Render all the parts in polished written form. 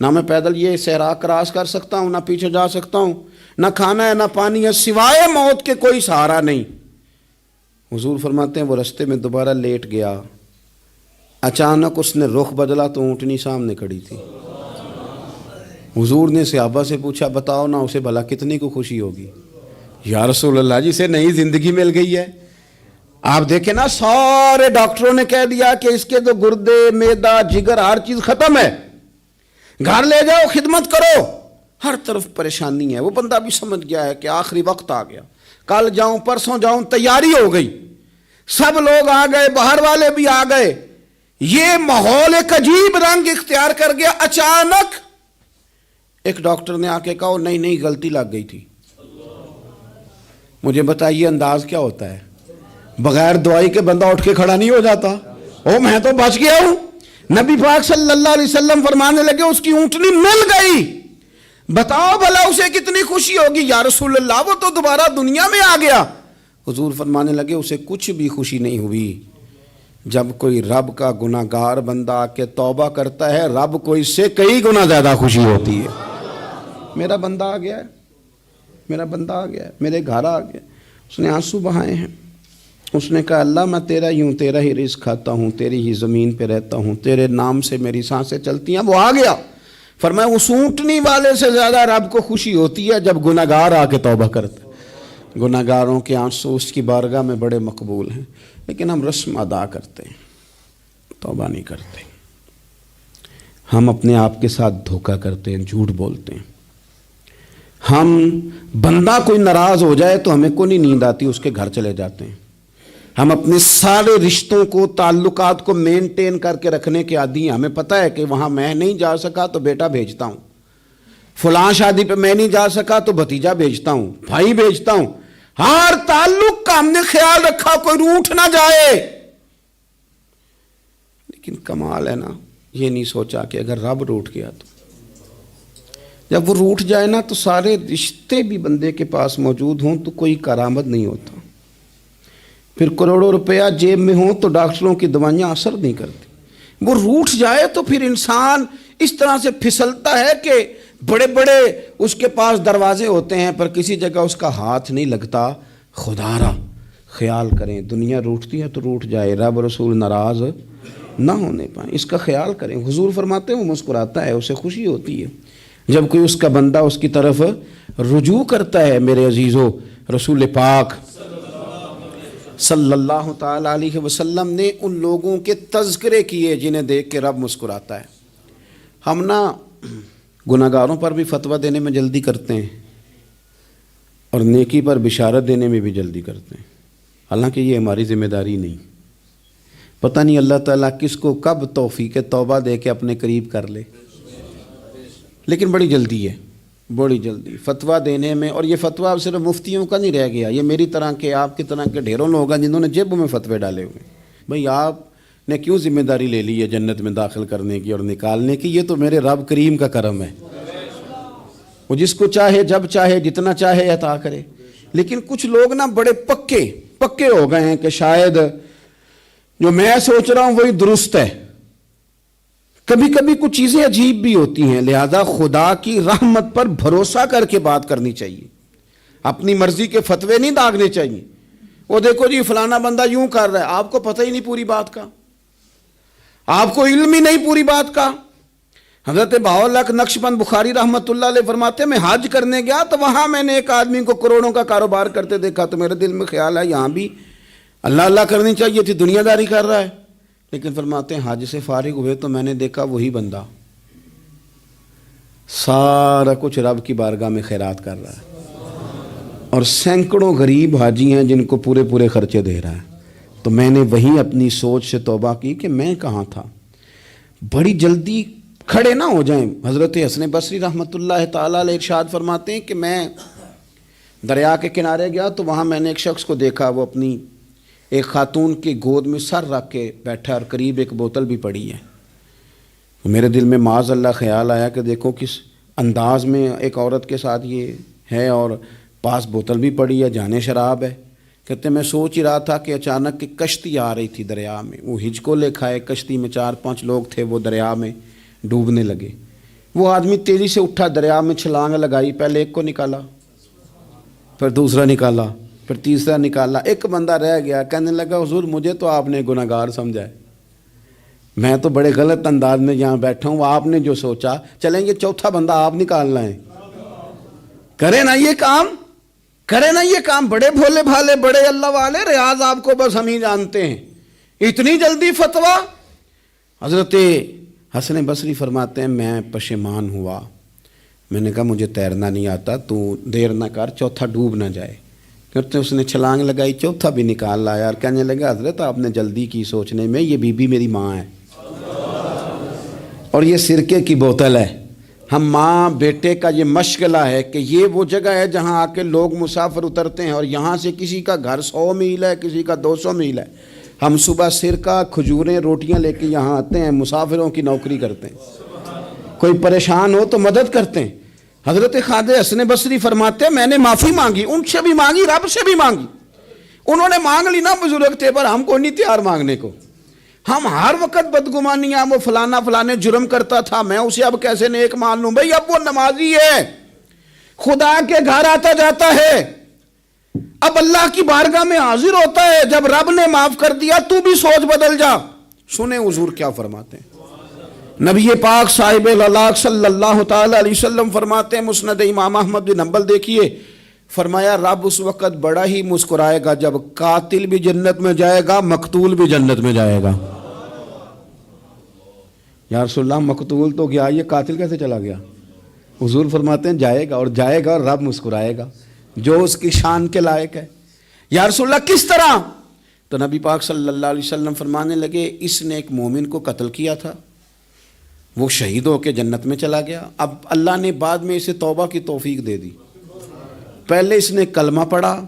نہ میں پیدل یہ صحرا کراس کر سکتا ہوں، نہ پیچھے جا سکتا ہوں، نہ کھانا ہے نہ پانی ہے، سوائے موت کے کوئی سہارا نہیں۔ حضور فرماتے ہیں وہ رستے میں دوبارہ لیٹ گیا، اچانک اس نے رخ بدلا تو اونٹنی سامنے کھڑی تھی۔ حضور نے صحابہ سے پوچھا بتاؤ نا اسے بھلا کتنی کو خوشی ہوگی؟ یا رسول اللہ جی سے نئی زندگی مل گئی ہے۔ آپ دیکھیں نا سارے ڈاکٹروں نے کہہ دیا کہ اس کے تو گردے، معدہ، جگر ہر چیز ختم ہے، گھر لے جاؤ خدمت کرو، ہر طرف پریشانی ہے۔ وہ بندہ بھی سمجھ گیا ہے کہ آخری وقت آ گیا، کل جاؤں پرسوں جاؤں، تیاری ہو گئی، سب لوگ آ گئے، باہر والے بھی آ گئے، یہ ماحول ایک عجیب رنگ اختیار کر گیا۔ اچانک ایک ڈاکٹر نے آ کے کہا نہیں نہیں غلطی لگ گئی تھی۔ مجھے بتائیے انداز کیا ہوتا ہے؟ بغیر دوائی کے بندہ اٹھ کے کھڑا نہیں ہو جاتا، او میں تو بچ گیا ہوں۔ نبی پاک صلی اللہ علیہ وسلم فرمانے لگے اس کی اونٹنی مل گئی، بتاؤ بھلا اسے کتنی خوشی ہوگی؟ یا رسول اللہ وہ تو دوبارہ دنیا میں آ گیا۔ حضور فرمانے لگے اسے کچھ بھی خوشی نہیں ہوئی۔ جب کوئی رب کا گناہگار بندہ آ کے توبہ کرتا ہے، رب کو اس سے کئی گنا زیادہ خوشی ہوتی ہے۔ میرا بندہ آ گیا ہے، میرا بندہ آ گیا ہے، میرے گھر آ گیا۔ اس نے آنسو بہائے ہیں، اس نے کہا اللہ میں تیرا ہی ہوں، تیرا ہی رزق کھاتا ہوں، تیری ہی زمین پہ رہتا ہوں، تیرے نام سے میری سانسیں چلتی ہیں۔ وہ آ گیا۔ فرمایا اس اونٹنی والے سے زیادہ رب کو خوشی ہوتی ہے جب گناہگار آ کے توبہ کرتا ہے۔ گناہگاروں کے آنسو اس کی بارگاہ میں بڑے مقبول ہیں، لیکن ہم رسم ادا کرتے ہیں، توبہ نہیں کرتے۔ ہم اپنے آپ کے ساتھ دھوکہ کرتے ہیں، جھوٹ بولتے ہیں۔ ہم بندہ کوئی ناراض ہو جائے تو ہمیں کو نہیں نیند آتی، اس کے گھر چلے جاتے ہیں۔ ہم اپنے سارے رشتوں کو، تعلقات کو مینٹین کر کے رکھنے کے عادی ہیں۔ ہمیں پتہ ہے کہ وہاں میں نہیں جا سکا تو بیٹا بھیجتا ہوں، فلاں شادی پہ میں نہیں جا سکا تو بھتیجا بھیجتا ہوں، بھائی بھیجتا ہوں۔ ہر تعلق کا ہم نے خیال رکھا کوئی روٹھ نہ جائے۔ لیکن کمال ہے نا، یہ نہیں سوچا کہ اگر رب روٹھ گیا تو جب وہ روٹھ جائے نا تو سارے رشتے بھی بندے کے پاس موجود ہوں تو کوئی کارآمد نہیں ہوتا۔ پھر کروڑوں روپیہ جیب میں ہوں تو ڈاکٹروں کی دوائیاں اثر نہیں کرتی۔ وہ روٹھ جائے تو پھر انسان اس طرح سے پھسلتا ہے کہ بڑے بڑے اس کے پاس دروازے ہوتے ہیں پر کسی جگہ اس کا ہاتھ نہیں لگتا۔ خدا را خیال کریں، دنیا روٹتی ہے تو روٹھ جائے، رب رسول ناراض نہ ہونے پائیں، اس کا خیال کریں۔ حضور فرماتے ہیں وہ مسکراتا ہے، اسے خوشی ہوتی ہے جب کوئی اس کا بندہ اس کی طرف رجوع کرتا ہے۔ میرے عزیزو، رسول پاک صلی اللہ تعالیٰ علیہ وسلم نے ان لوگوں کے تذکرے کیے جنہیں دیکھ کے رب مسکراتا ہے۔ ہم نا گناہگاروں پر بھی فتویٰ دینے میں جلدی کرتے ہیں اور نیکی پر بشارت دینے میں بھی جلدی کرتے ہیں، حالانکہ یہ ہماری ذمہ داری نہیں۔ پتہ نہیں اللہ تعالیٰ کس کو کب توفیق توبہ دے کے اپنے قریب کر لے، لیکن بڑی جلدی ہے، بڑی جلدی فتویٰ دینے میں۔ اور یہ فتویٰ اب صرف مفتیوں کا نہیں رہ گیا، یہ میری طرح کے، آپ کی طرح کے ڈھیروں لوگ ہیں جنہوں نے جیبوں میں فتوے ڈالے ہوئے ہیں۔ بھئی آپ نے کیوں ذمہ داری لے لی ہے جنت میں داخل کرنے کی اور نکالنے کی؟ یہ تو میرے رب کریم کا کرم ہے، وہ جس کو چاہے جب چاہے جتنا چاہے عطا کرے۔ لیکن کچھ لوگ نا بڑے پکے ہو گئے ہیں کہ شاید جو میں سوچ رہا ہوں وہی درست ہے۔ کبھی کبھی کچھ چیزیں عجیب بھی ہوتی ہیں، لہذا خدا کی رحمت پر بھروسہ کر کے بات کرنی چاہیے، اپنی مرضی کے فتوے نہیں داغنے چاہیے۔ وہ دیکھو جی فلانا بندہ یوں کر رہا ہے، آپ کو پتہ ہی نہیں پوری بات کا، آپ کو علم ہی نہیں پوری بات کا۔ حضرت بہاءاللہ نقشبند بخاری رحمۃ اللہ علیہ فرماتے ہیں میں حج کرنے گیا تو وہاں میں نے ایک آدمی کو کروڑوں کا کاروبار کرتے دیکھا تو میرے دل میں خیال ہے یہاں بھی اللہ اللہ کرنی چاہیے تھی، دنیا داری کر رہا ہے۔ لیکن فرماتے ہیں حج سے فارغ ہوئے تو میں نے دیکھا وہی بندہ سارا کچھ رب کی بارگاہ میں خیرات کر رہا ہے، اور سینکڑوں غریب حاجی ہیں جن کو پورے خرچے دے رہا ہے۔ تو میں نے وہیں اپنی سوچ سے توبہ کی کہ میں کہاں تھا۔ بڑی جلدی کھڑے نہ ہو جائیں۔ حضرت حسن بصری رحمۃ اللہ تعالیٰ علیہ ارشاد فرماتے ہیں کہ میں دریا کے کنارے گیا تو وہاں میں نے ایک شخص کو دیکھا، وہ اپنی ایک خاتون کی گود میں سر رکھ کے بیٹھا اور قریب ایک بوتل بھی پڑی ہے۔ میرے دل میں معاذ اللہ خیال آیا کہ دیکھو کس انداز میں ایک عورت کے ساتھ یہ ہے اور پاس بوتل بھی پڑی ہے، جانے شراب ہے۔ کہتے میں سوچ ہی رہا تھا کہ اچانک ایک کشتی آ رہی تھی دریا میں، وہ ہجکو لے کھائے، کشتی میں 4-5 لوگ تھے، وہ دریا میں ڈوبنے لگے۔ وہ آدمی تیزی سے اٹھا, دریا میں چھلانگ لگائی, پہلے ایک کو نکالا, پھر دوسرا نکالا, پھر تیسرا نکالا. ایک بندہ رہ گیا, کہنے لگا حضور مجھے تو آپ نے گناہگار سمجھا ہے, میں تو بڑے غلط انداز میں یہاں بیٹھا ہوں, آپ نے جو سوچا. چلیں گے چوتھا بندہ آپ نکالنا ہے, کریں نا یہ کام, کریں نا یہ کام. بڑے بھولے بھالے, بڑے اللہ والے, ریاض آپ کو بس ہم ہی جانتے ہیں. اتنی جلدی فتویٰ. حضرت حسن بصری فرماتے ہیں میں پشیمان ہوا, میں نے کہا مجھے تیرنا نہیں آتا, تو دیر نہ کر, چوتھا ڈوب نہ جائے. کرتے اس نے چھلانگ لگائی, چوتھا بھی نکال لایا, اور کہنے لگا حضرت آپ نے جلدی کی سوچنے میں, یہ بی بی میری ماں ہے اور یہ سرکے کی بوتل ہے. ہم ماں بیٹے کا یہ مشغلہ ہے کہ یہ وہ جگہ ہے جہاں آ کے لوگ مسافر اترتے ہیں, اور یہاں سے کسی کا گھر 100 میل ہے, کسی کا 200 میل ہے. ہم صبح سرکہ, کھجوریں, روٹیاں لے کے یہاں آتے ہیں, مسافروں کی نوکری کرتے ہیں, کوئی پریشان ہو تو مدد کرتے ہیں. حضرت خواجہ حسن بصری فرماتے ہیں میں نے معافی مانگی, ان سے بھی مانگی, رب سے بھی مانگی. انہوں نے مانگ لی نا بزرگ تھے, پر ہم کو نہیں تیار مانگنے کو. ہم ہر وقت بدگمانیاں, وہ فلانا فلانے جرم کرتا تھا, میں اسے اب کیسے نیک مان لوں. بھئی اب وہ نمازی ہے, خدا کے گھر آتا جاتا ہے, اب اللہ کی بارگاہ میں حاضر ہوتا ہے. جب رب نے معاف کر دیا تو بھی سوچ بدل جا. سنیں حضور کیا فرماتے ہیں. نبی پاک صاحب الاخلاق صلی اللہ تعالی علیہ وسلم فرماتے ہیں, مسند امام احمد بن حنبل دیکھیے, فرمایا رب اس وقت بڑا ہی مسکرائے گا جب قاتل بھی جنت میں جائے گا, مقتول بھی جنت میں جائے گا. یا رسول اللہ مقتول تو گیا, یہ قاتل کیسے چلا گیا؟ حضور فرماتے ہیں جائے گا, اور جائے گا اور رب مسکرائے گا جو اس کی شان کے لائق ہے. یا رسول اللہ کس طرح؟ تو نبی پاک صلی اللہ علیہ وسلم فرمانے لگے اس نے ایک مومن کو قتل کیا تھا, وہ شہید ہو کے جنت میں چلا گیا. اب اللہ نے بعد میں اسے توبہ کی توفیق دے دی. پہلے اس نے کلمہ پڑھا,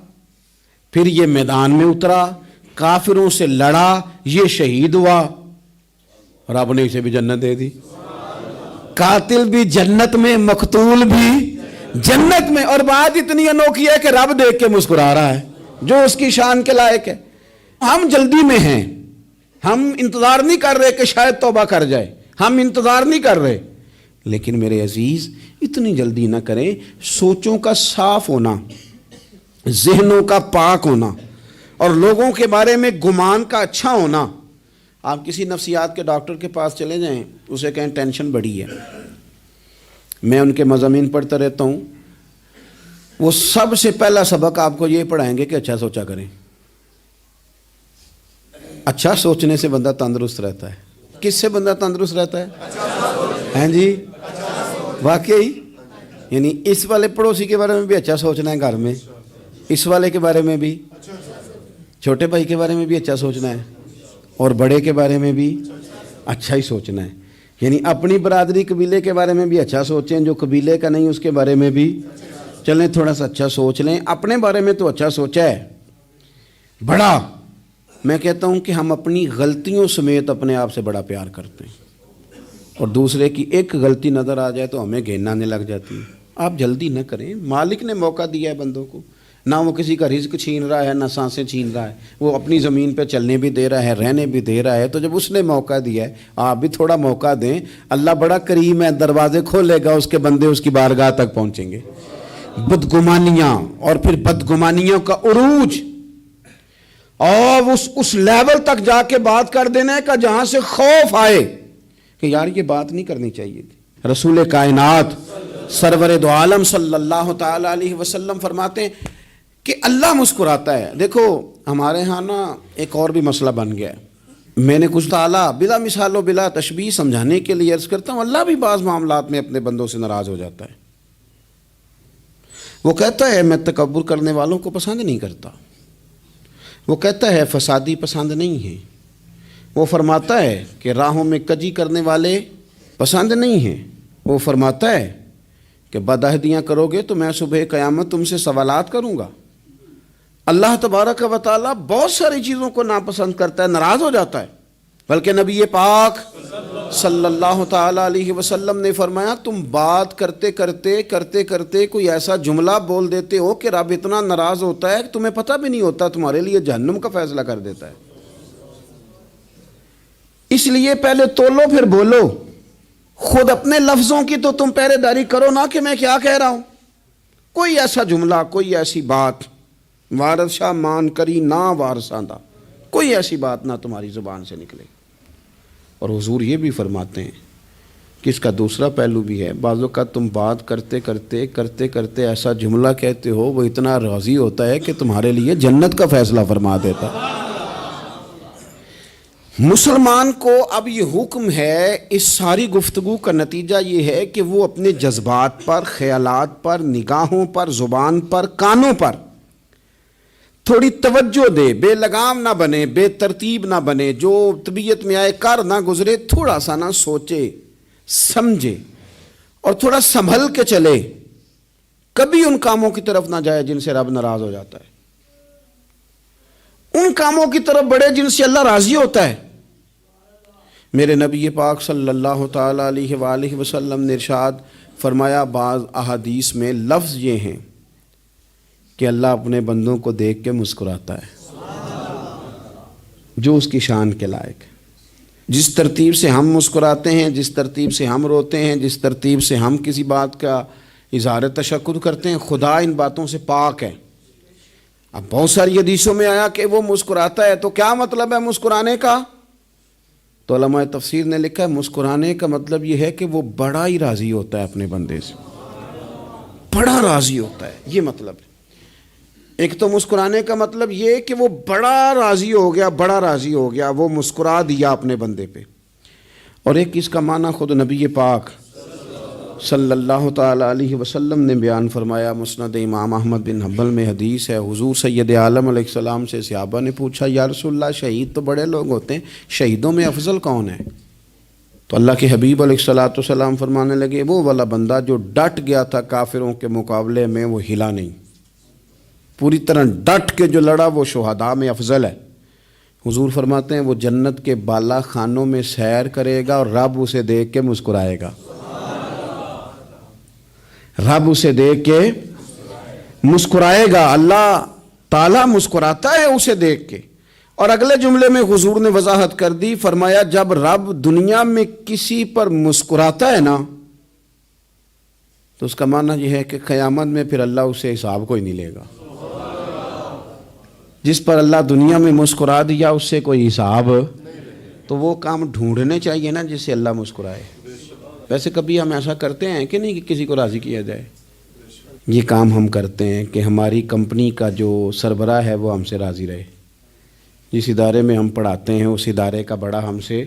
پھر یہ میدان میں اترا, کافروں سے لڑا, یہ شہید ہوا, رب نے اسے بھی جنت دے دی. قاتل بھی جنت میں, مقتول بھی جنت میں. اور بات اتنی انوکھی ہے کہ رب دیکھ کے مسکرا رہا ہے جو اس کی شان کے لائق ہے. ہم جلدی میں ہیں, ہم انتظار نہیں کر رہے کہ شاید توبہ کر جائے, ہم انتظار نہیں کر رہے. لیکن میرے عزیز اتنی جلدی نہ کریں. سوچوں کا صاف ہونا, ذہنوں کا پاک ہونا, اور لوگوں کے بارے میں گمان کا اچھا ہونا. آپ کسی نفسیات کے ڈاکٹر کے پاس چلے جائیں, اسے کہیں ٹینشن بڑی ہے, میں ان کے مضامین پڑھتا رہتا ہوں, وہ سب سے پہلا سبق آپ کو یہ پڑھائیں گے کہ اچھا سوچا کریں. اچھا سوچنے سے بندہ تندرست رہتا ہے. کس سے بندہ تندرست رہتا ہے؟ ہیں جی واقعی. یعنی اس والے پڑوسی کے بارے میں بھی اچھا سوچنا ہے گھر میں, اس والے کے بارے میں بھی, چھوٹے بھائی کے بارے میں بھی اچھا سوچنا ہے, اور بڑے کے بارے میں بھی اچھا ہی سوچنا ہے. یعنی اپنی برادری قبیلے کے بارے میں بھی اچھا سوچیں, جو قبیلے کا نہیں اس کے بارے میں بھی چلیں تھوڑا سا اچھا سوچ لیں. اپنے بارے میں تو اچھا سوچا ہے بڑا. میں کہتا ہوں کہ ہم اپنی غلطیوں سمیت اپنے آپ سے بڑا پیار کرتے ہیں, اور دوسرے کی ایک غلطی نظر آ جائے تو ہمیں گھین آنے لگ جاتی ہے. آپ جلدی نہ کریں, مالک نے موقع دیا ہے بندوں کو, نہ وہ کسی کا رزق چھین رہا ہے, نہ سانسیں چھین رہا ہے, وہ اپنی زمین پہ چلنے بھی دے رہا ہے, رہنے بھی دے رہا ہے. تو جب اس نے موقع دیا ہے آپ بھی تھوڑا موقع دیں. اللہ بڑا کریم ہے, دروازے کھولے گا, اس کے بندے اس کی بارگاہ تک پہنچیں گے. بدگمانیاں, اور پھر بدگمانیوں کا عروج, اور اس لیول تک جا کے بات کر دینا کا جہاں سے خوف آئے کہ یار یہ بات نہیں کرنی چاہیے تھی. رسول کائنات سرور دو عالم صلی اللہ تعالی علیہ وسلم فرماتے ہیں کہ اللہ مسکراتا ہے. دیکھو ہمارے ہاں نا ایک اور بھی مسئلہ بن گیا ہے. میں نے کچھ تعالیٰ بلا مثال و بلا تشبیہ سمجھانے کے لیے عرض کرتا ہوں, اللہ بھی بعض معاملات میں اپنے بندوں سے ناراض ہو جاتا ہے. وہ کہتا ہے میں تکبر کرنے والوں کو پسند نہیں کرتا, وہ کہتا ہے فسادی پسند نہیں ہیں, وہ فرماتا ہے کہ راہوں میں کجی کرنے والے پسند نہیں ہیں, وہ فرماتا ہے کہ بدعہدیاں کرو گے تو میں صبح قیامت تم سے سوالات کروں گا. اللہ تبارک و تعالیٰ بہت ساری چیزوں کو ناپسند کرتا ہے, ناراض ہو جاتا ہے. بلکہ نبی پاک صلی اللہ تعالیٰ علیہ وسلم نے فرمایا تم بات کرتے کرتے کوئی ایسا جملہ بول دیتے ہو کہ رب اتنا ناراض ہوتا ہے کہ تمہیں پتہ بھی نہیں ہوتا, تمہارے لیے جہنم کا فیصلہ کر دیتا ہے. اس لیے پہلے تولو پھر بولو, خود اپنے لفظوں کی تو تم پہرے داری کرو نا کہ میں کیا کہہ رہا ہوں. کوئی ایسا جملہ، کوئی ایسی بات وارث شاہ مان کری نہ وارثاں دا، کوئی ایسی بات نہ تمہاری زبان سے نکلے. اور حضور یہ بھی فرماتے ہیں کہ اس کا دوسرا پہلو بھی ہے. بعض اوقات تم بات کرتے کرتے ایسا جملہ کہتے ہو وہ اتنا راضی ہوتا ہے کہ تمہارے لیے جنت کا فیصلہ فرما دیتا. مسلمان کو اب یہ حکم ہے، اس ساری گفتگو کا نتیجہ یہ ہے کہ وہ اپنے جذبات پر، خیالات پر، نگاہوں پر، زبان پر، کانوں پر تھوڑی توجہ دے، بے لگام نہ بنے، بے ترتیب نہ بنے، جو طبیعت میں آئے کر نہ گزرے، تھوڑا سا نہ سوچے سمجھے اور تھوڑا سنبھل کے چلے. کبھی ان کاموں کی طرف نہ جائے جن سے رب ناراض ہو جاتا ہے، ان کاموں کی طرف بڑھے جن سے اللہ راضی ہوتا ہے. میرے نبی پاک صلی اللہ تعالی علیہ وآلہ وسلم نے ارشاد فرمایا، بعض احادیث میں لفظ یہ ہیں کہ اللہ اپنے بندوں کو دیکھ کے مسکراتا ہے جو اس کی شان کے لائق ہے. جس ترتیب سے ہم مسکراتے ہیں، جس ترتیب سے ہم روتے ہیں، جس ترتیب سے ہم کسی بات کا اظہار تشکر کرتے ہیں، خدا ان باتوں سے پاک ہے. اب بہت ساری حدیثوں میں آیا کہ وہ مسکراتا ہے، تو کیا مطلب ہے مسکرانے کا؟ تو علماء تفسیر نے لکھا ہے مسکرانے کا مطلب یہ ہے کہ وہ بڑا ہی راضی ہوتا ہے اپنے بندے سے، بڑا راضی ہوتا ہے، یہ مطلب ہے. ایک تو مسکرانے کا مطلب یہ کہ وہ بڑا راضی ہو گیا، بڑا راضی ہو گیا، وہ مسکرا دیا اپنے بندے پہ. اور ایک اس کا معنی خود نبی پاک صلی اللہ تعالی علیہ وسلم نے بیان فرمایا. مسند امام احمد بن حنبل میں حدیث ہے، حضور سید عالم علیہ السلام سے صحابہ نے پوچھا، یا رسول اللہ شہید تو بڑے لوگ ہوتے ہیں، شہیدوں میں افضل کون ہے؟ تو اللہ کے حبیب علیہ السلام فرمانے لگے، وہ والا بندہ جو ڈٹ گیا تھا کافروں کے مقابلے میں، وہ ہلا نہیں، پوری طرح ڈٹ کے جو لڑا وہ شہداء میں افضل ہے. حضور فرماتے ہیں وہ جنت کے بالا خانوں میں سیر کرے گا اور رب اسے دیکھ کے مسکرائے گا. رب اسے دیکھ کے مسکرائے گا، اللہ تعالیٰ مسکراتا ہے اسے دیکھ کے. اور اگلے جملے میں حضور نے وضاحت کر دی، فرمایا جب رب دنیا میں کسی پر مسکراتا ہے نا تو اس کا معنی یہ ہے کہ قیامت میں پھر اللہ اسے حساب کوئی نہیں لے گا. جس پر اللہ دنیا میں مسکرا دیا اس سے کوئی حساب، تو وہ کام ڈھونڈنے چاہیے نا جس سے اللہ مسکرائے. ویسے کبھی ہم ایسا کرتے ہیں کہ نہیں کہ کسی کو راضی کیا جائے؟ یہ کام ہم کرتے ہیں کہ ہماری کمپنی کا جو سربراہ ہے وہ ہم سے راضی رہے، جس ادارے میں ہم پڑھاتے ہیں اس ادارے کا بڑا ہم سے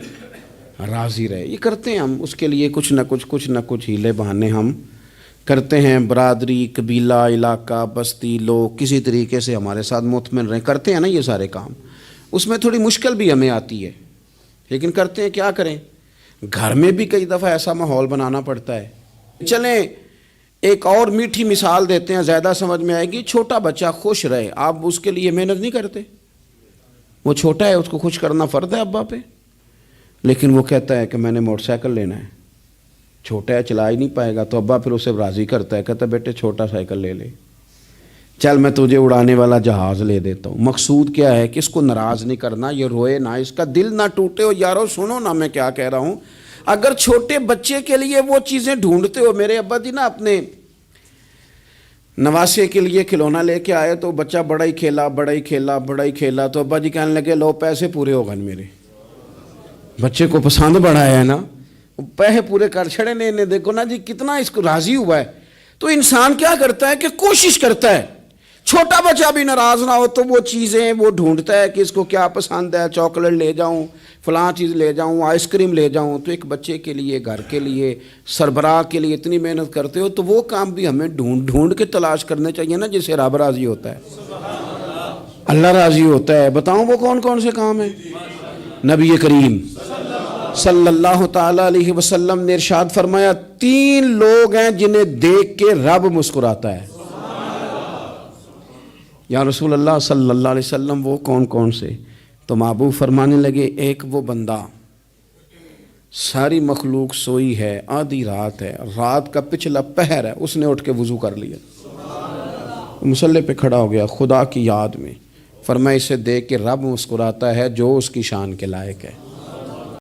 راضی رہے. یہ کرتے ہیں ہم، اس کے لیے کچھ نہ کچھ ہیلے بہانے ہم کرتے ہیں. برادری، قبیلہ، علاقہ، بستی، لوگ کسی طریقے سے ہمارے ساتھ مطمئن رہیں، کرتے ہیں نا یہ سارے کام. اس میں تھوڑی مشکل بھی ہمیں آتی ہے لیکن کرتے ہیں. کیا کریں، گھر میں بھی کئی دفعہ ایسا ماحول بنانا پڑتا ہے. چلیں ایک اور میٹھی مثال دیتے ہیں، زیادہ سمجھ میں آئے گی. چھوٹا بچہ خوش رہے، آپ اس کے لیے محنت نہیں کرتے. وہ چھوٹا ہے، اس کو خوش کرنا فرض ہے ابا پہ، لیکن وہ کہتا ہے کہ میں نے موٹر سائیکل لینا ہے. چھوٹا ہے، چلا ہی نہیں پائے گا، تو ابا پھر اسے راضی کرتا ہے، کہتا ہے بیٹے چھوٹا سائیکل لے لے، چل میں تجھے اڑانے والا جہاز لے دیتا ہوں. مقصود کیا ہے کہ اس کو ناراض نہیں کرنا، یہ روئے نہ، اس کا دل نہ ٹوٹے. ہو یارو سنو نا میں کیا کہہ رہا ہوں. اگر چھوٹے بچے کے لیے وہ چیزیں ڈھونڈتے ہو، میرے ابا جی نا اپنے نواسے کے لیے کھلونا لے کے آئے تو بچہ بڑا ہی کھیلا، تو ابا جی کہنے لگے لو پیسے پورے ہو گئے میرے. بچے کو پسند بڑا ہے نا، پیسے پورے کر چھڑے نے، دیکھو نا جی کتنا اس کو راضی ہوا ہے. تو انسان کیا کرتا ہے کہ کوشش کرتا ہے چھوٹا بچہ بھی ناراض نہ ہو، تو وہ چیزیں وہ ڈھونڈتا ہے کہ اس کو کیا پسند ہے، چاکلیٹ لے جاؤں، فلاں چیز لے جاؤں، آئس کریم لے جاؤں. تو ایک بچے کے لیے، گھر کے لیے، سربراہ کے لیے اتنی محنت کرتے ہو، تو وہ کام بھی ہمیں ڈھونڈ کے تلاش کرنے چاہیے نا جس سے رب راضی ہوتا ہے، اللہ راضی ہوتا ہے. بتاؤں وہ کون کون سے کام ہیں؟ نبی کریم صلی اللہ تعالی علیہ وسلم نے ارشاد فرمایا 3 لوگ ہیں جنہیں دیکھ کے رب مسکراتا ہے. یا رسول اللہ صلی اللہ علیہ وسلم وہ کون کون سے؟ تو محبوب فرمانے لگے ایک وہ بندہ ساری مخلوق سوئی ہے، آدھی رات ہے، رات کا پچھلا پہر ہے، اس نے اٹھ کے وضو کر لیا، مصلی پہ کھڑا ہو گیا خدا کی یاد میں. فرمایا اسے دیکھ کے رب مسکراتا ہے جو اس کی شان کے لائق ہے.